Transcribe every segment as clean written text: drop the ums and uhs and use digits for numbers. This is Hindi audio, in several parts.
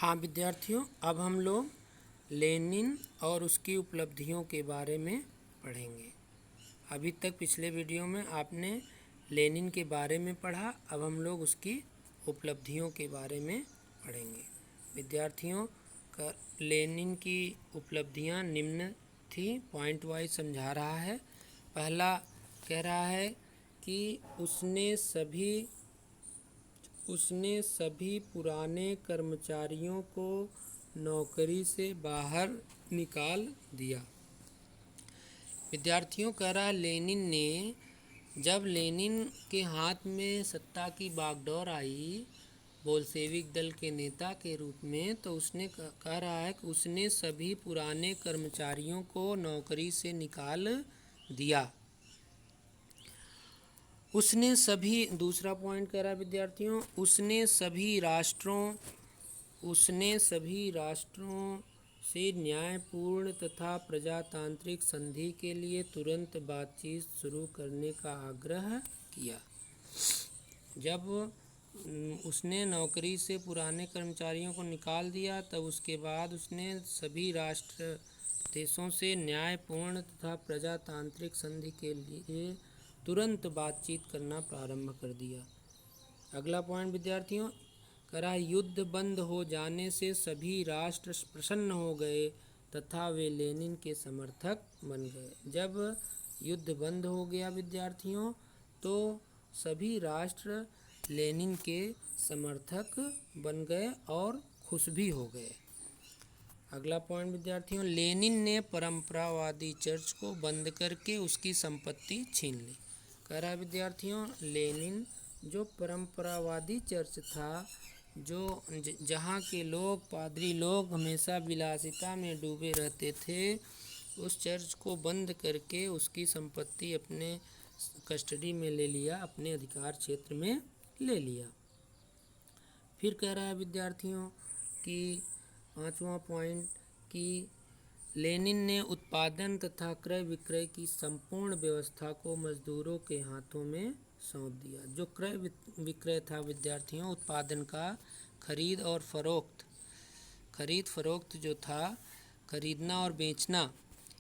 हाँ विद्यार्थियों, अब हम लोग लेनिन और उसकी उपलब्धियों के बारे में पढ़ेंगे। अभी तक पिछले वीडियो में आपने लेनिन के बारे में पढ़ा, अब हम लोग उसकी उपलब्धियों के बारे में पढ़ेंगे। विद्यार्थियों का लेनिन की उपलब्धियां निम्न थी, पॉइंट वाइज समझा रहा है। पहला कह रहा है कि उसने सभी पुराने कर्मचारियों को नौकरी से बाहर निकाल दिया। विद्यार्थियों कह रहा है जब लेनिन के हाथ में सत्ता की बागडोर आई बोल्शेविक दल के नेता के रूप में, तो उसने कह रहा है कि उसने सभी पुराने कर्मचारियों को नौकरी से निकाल दिया। दूसरा पॉइंट कह रहा है विद्यार्थियों, उसने सभी राष्ट्रों से न्यायपूर्ण तथा प्रजातांत्रिक संधि के लिए तुरंत बातचीत शुरू करने का आग्रह किया। जब उसने नौकरी से पुराने कर्मचारियों को निकाल दिया, तब उसके बाद उसने सभी देशों से न्यायपूर्ण तथा प्रजातांत्रिक संधि के लिए तुरंत बातचीत करना प्रारंभ कर दिया। अगला पॉइंट विद्यार्थियों कह रहा है, युद्ध बंद हो जाने से सभी राष्ट्र प्रसन्न हो गए तथा वे लेनिन के समर्थक बन गए। जब युद्ध बंद हो गया विद्यार्थियों, तो सभी राष्ट्र लेनिन के समर्थक बन गए और खुश भी हो गए। अगला पॉइंट विद्यार्थियों, लेनिन ने परंपरावादी चर्च को बंद करके उसकी संपत्ति छीन ली। कह रहा है विद्यार्थियों, लेनिन जो परंपरावादी चर्च था, जो जहाँ के पादरी लोग हमेशा विलासिता में डूबे रहते थे, उस चर्च को बंद करके उसकी संपत्ति अपने कस्टडी में ले लिया, अपने अधिकार क्षेत्र में ले लिया। फिर कह रहा है विद्यार्थियों कि पांचवा पॉइंट कि लेनिन ने उत्पादन तथा क्रय विक्रय की संपूर्ण व्यवस्था को मजदूरों के हाथों में सौंप दिया। जो क्रय विक्रय था विद्यार्थियों, उत्पादन का खरीद फरोख्त जो था, खरीदना और बेचना,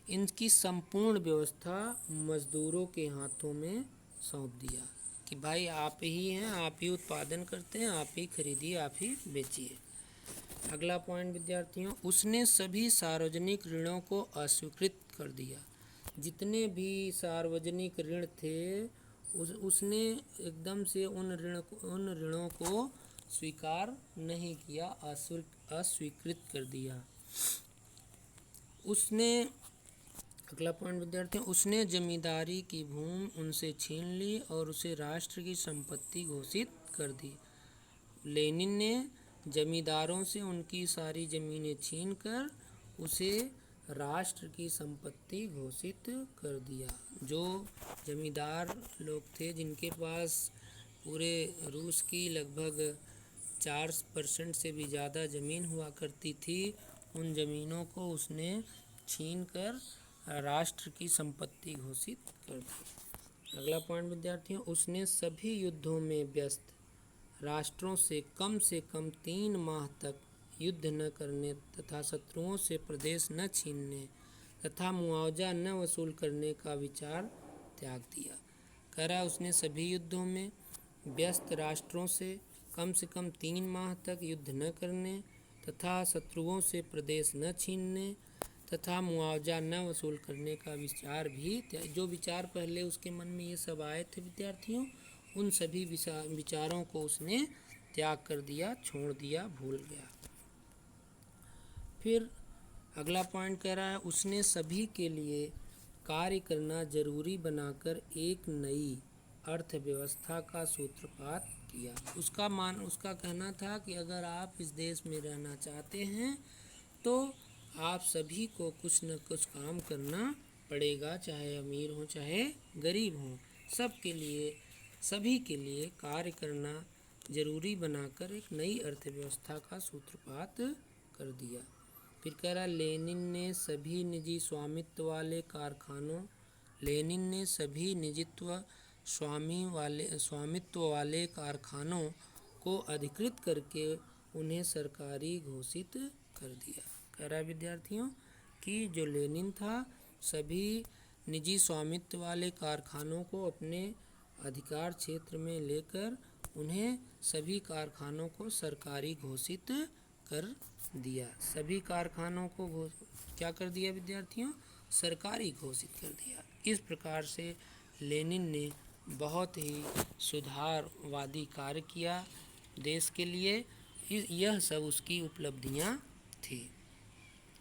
इनकी संपूर्ण व्यवस्था मजदूरों के हाथों में सौंप दिया कि भाई आप ही हैं, आप ही उत्पादन करते हैं, आप ही खरीदिए, आप ही बेचिए। अगला पॉइंट विद्यार्थियों, उसने सभी सार्वजनिक ऋणों को अस्वीकृत कर दिया। जितने भी सार्वजनिक ऋण थे उसने एकदम से उन ऋणों को स्वीकार नहीं किया, अस्वीकृत कर दिया। अगला पॉइंट विद्यार्थियों, उसने जमींदारी की भूमि उनसे छीन ली और उसे राष्ट्र की संपत्ति घोषित कर दी। लेनिन ने जमींदारों से उनकी सारी ज़मीनें छीनकर उसे राष्ट्र की संपत्ति घोषित कर दिया। जो जमींदार लोग थे, जिनके पास पूरे रूस की लगभग 4% से भी ज़्यादा ज़मीन हुआ करती थी, उन ज़मीनों को उसने छीनकर राष्ट्र की संपत्ति घोषित कर दी। अगला पॉइंट विद्यार्थियों, उसने सभी युद्धों में व्यस्त राष्ट्रों से कम 3 माह तक युद्ध न करने तथा शत्रुओं से प्रदेश न छीनने तथा मुआवजा न वसूल करने का विचार त्याग दिया। कह रहा उसने सभी युद्धों में व्यस्त राष्ट्रों से कम 3 माह तक युद्ध न करने तथा शत्रुओं से प्रदेश न छीनने तथा मुआवजा न वसूल करने का विचार भी, जो विचार पहले उसके मन में ये सब आए थे विद्यार्थियों, उन सभी विचारों को उसने त्याग कर दिया, छोड़ दिया, भूल गया। फिर अगला पॉइंट कह रहा है, उसने सभी के लिए कार्य करना जरूरी बनाकर एक नई अर्थव्यवस्था का सूत्रपात किया। उसका कहना था कि अगर आप इस देश में रहना चाहते हैं तो आप सभी को कुछ न कुछ काम करना पड़ेगा, चाहे अमीर हो चाहे गरीब हो, सभी के लिए कार्य करना जरूरी बनाकर एक नई अर्थव्यवस्था का सूत्रपात कर दिया। फिर कह रहा, लेनिन ने सभी निजी स्वामित्व वाले कारखानों को अधिकृत करके उन्हें सरकारी घोषित कर दिया। कह रहा है विद्यार्थियों कि जो लेनिन था सभी निजी स्वामित्व वाले कारखानों को अपने अधिकार क्षेत्र में लेकर उन्हें सभी कारखानों को सरकारी घोषित कर दिया। सभी कारखानों को क्या कर दिया विद्यार्थियों? सरकारी घोषित कर दिया। इस प्रकार से लेनिन ने बहुत ही सुधारवादी कार्य किया देश के लिए। यह सब उसकी उपलब्धियां थी।